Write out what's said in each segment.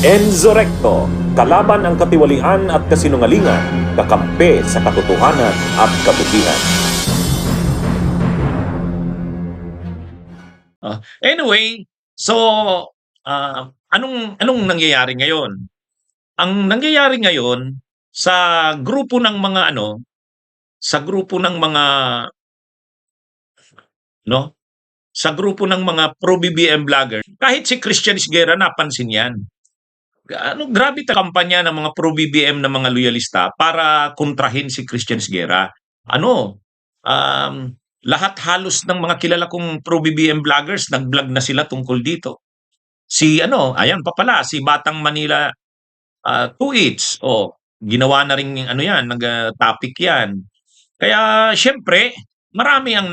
Enzo Recto, kalaban ang katiwalian at kasinungalingan, kakampi sa katotohanan at kabutihan. Anyway, so anong nangyayari ngayon? Ang nangyayari ngayon sa grupo ng mga sa grupo ng mga no, sa grupo ng mga pro-BBM vlogger, kahit si Christian Esguerra napansin 'yan. Grabe kampanya ng mga pro-BBM na mga loyalista para kontrahin si Christian Esguerra. Um, lahat halos ng mga kilala kong pro-BBM vloggers nag-vlog na sila tungkol dito. Ayan pa pala, si Batang Manila 2H, ginawa na rin yan, nag-topic yan. Kaya syempre, marami ang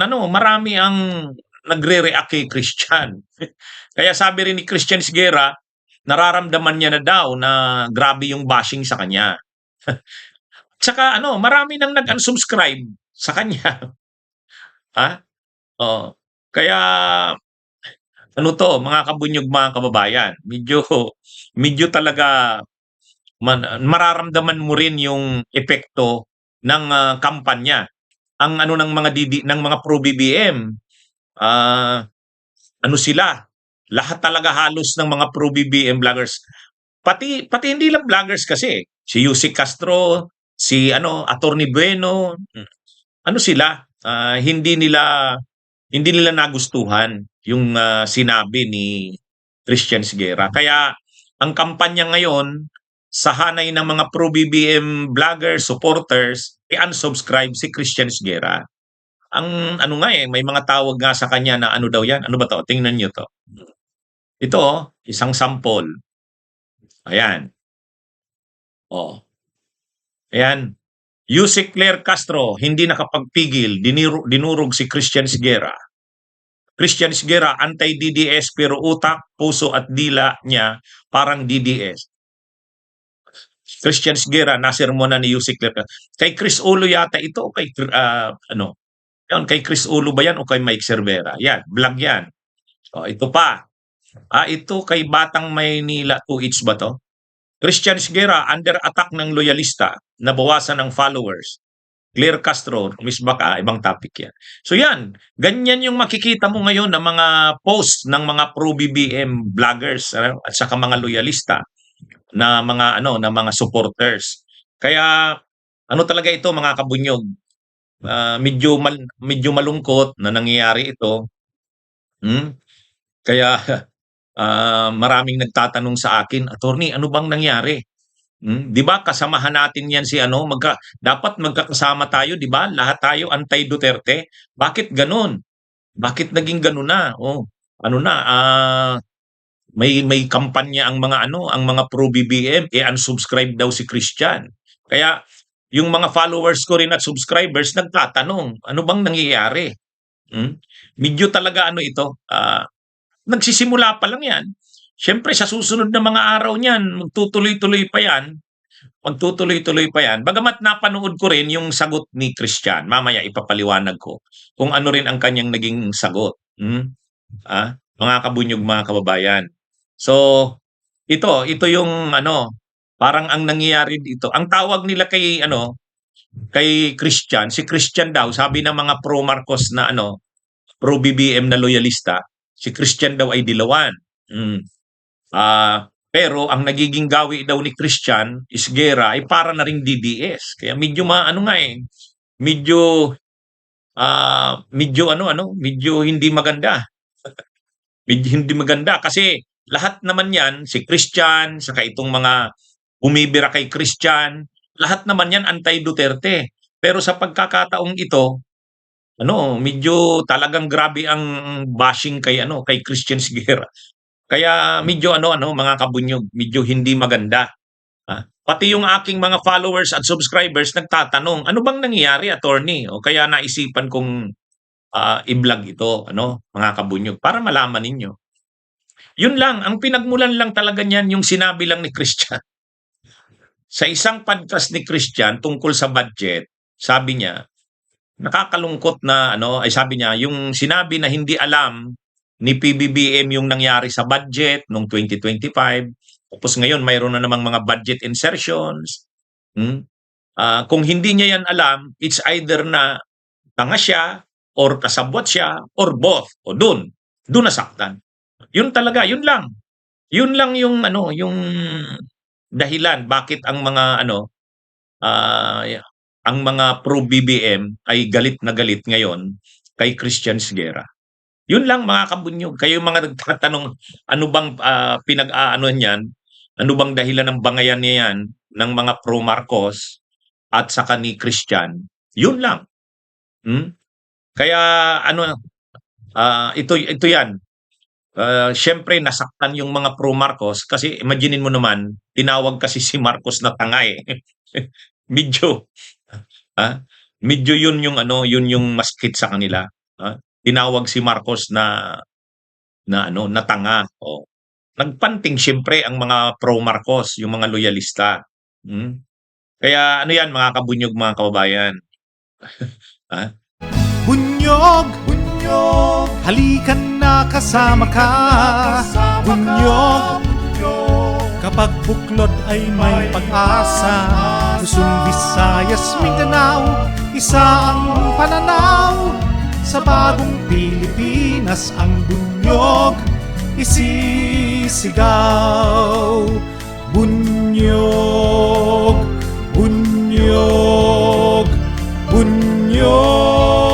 nagre-react kay Christian. Kaya sabi rin ni Christian Esguerra, nararamdaman niya na daw na grabe yung bashing sa kanya. Tsaka marami nang nag-unsubscribe sa kanya. Ha? Oh. Kaya mga kabunyog, mga kababayan, medyo talaga mararamdaman mo rin yung epekto ng kampanya. Ang ng mga ng mga pro BBM, sila, lahat talaga halos ng mga pro BBM vloggers. Pati hindi lang vloggers kasi, si Yusik Castro, si Attorney Bueno, sila, hindi nila nagustuhan yung sinabi ni Christian Esguerra. Kaya ang kampanya ngayon sa hanay ng mga pro-BBM vloggers, supporters, i-unsubscribe si Christian Esguerra. Ang may mga tawag nga sa kanya na daw yan? Ano ba to? Tingnan nyo to. Ito, isang sample. Ayan. Ayan. Yusik Claire Castro, hindi nakapagpigil, dinurog si Christian Esguerra. Christian Esguerra, anti-DDS pero utak, puso at dila niya parang DDS. Christian Esguerra, nasermonan ni Yusik Claire. Kay Chris Ulo yata ito o kay kay Chris Ulo ba yan o kay Mike Cervera? Yan, vlog yan. Ito pa. Ito kay Batang Maynila 2H ba to? Christian Esguerra, under attack ng loyalista, nabawasan ng followers. Claire Castro, Miss Baka, ibang topic yan. So yan, ganyan yung makikita mo ngayon ng mga post ng mga pro-BBM vloggers at saka mga loyalista na mga supporters. Kaya talaga ito, mga kabunyog, medyo malungkot na nangyayari ito. Kaya maraming nagtatanong sa akin, Attorney, ano bang nangyari? 'Di ba kasamahan natin 'yan dapat magkakasama tayo, 'di ba? Lahat tayo anti-Duterte. Bakit gano'n? Bakit naging gano'n na? May kampanya ang mga pro-BBM, unsubscribe daw si Christian. Kaya yung mga followers ko rin at subscribers nagtatanong, ano bang nangyayari? Medyo talaga nagsisimula pa lang 'yan. Siyempre sa susunod na mga araw niyan, magtutuloy-tuloy pa 'yan. Bagamat napanood ko rin yung sagot ni Christian. Mamaya ipapaliwanag ko kung ano rin ang kanyang naging sagot. Mga kabunyog, mga kababayan. So, ito yung parang ang nangyayari dito. Ang tawag nila kay Christian, si Christian daw, sabi ng mga pro Marcos na pro BBM na loyalista, si Christian daw ay dilawan. Pero ang nagiging gawi daw ni Christian Esguerra ay para na ring DDS. Kaya medyo medyo hindi maganda. Medyo hindi maganda kasi lahat naman 'yan, si Christian, saka itong mga bumibira kay Christian, lahat naman 'yan anti-Duterte. Pero sa pagkakataong ito, medyo talagang grabe ang bashing kay Christian Esguerra. Kaya medyo mga kabunyog, medyo hindi maganda. Pati yung aking mga followers at subscribers nagtatanong, ano bang nangyayari, Attorney? O kaya naisipan kong i-vlog ito, mga kabunyog, para malaman ninyo. Yun lang, ang pinagmulan lang talaga niyan yung sinabi lang ni Christian. Sa isang podcast ni Christian tungkol sa budget, sabi niya, nakakalungkot na sabi niya, yung sinabi na hindi alam ni PBBM yung nangyari sa budget noong 2025, Tapos ngayon mayroon na namang mga budget insertions. Hmm? Kung hindi niya yan alam, it's either na tanga siya or kasabwat siya or both. O dun nasaktan. Yun talaga, yun lang. Yun lang yung yung dahilan bakit ang mga ang mga pro BBM ay galit na galit ngayon kay Christian Siguera. Yun lang mga kabunyog. Kayo yung mga nagtatanong ano bang pinag-aano niyan? Ano bang dahilan ng bangayan niya yan ng mga pro Marcos at saka ni Christian? Yun lang. Hmm? Kaya ito yan. Siyempre nasaktan yung mga pro Marcos kasi imaginin mo naman, tinawag kasi si Marcos na tanga eh. medyo ah, medyo yun yung maskit sa kanila. Tinawag si Marcos na tanga. O, nagpanting siyempre ang mga pro Marcos, yung mga loyalista. Hmm? Kaya ano yan mga kabunyog, mga kababayan. Ah, Bunyog, bunyog, halikan na kasama ka. Bunyog, kapag buklod ay may pag-asa. Luzon, Visayas, Mindanao, isa ang pananaw. Sa bagong Pilipinas ang bunyog isisigaw. Bunyog, bunyog, bunyog.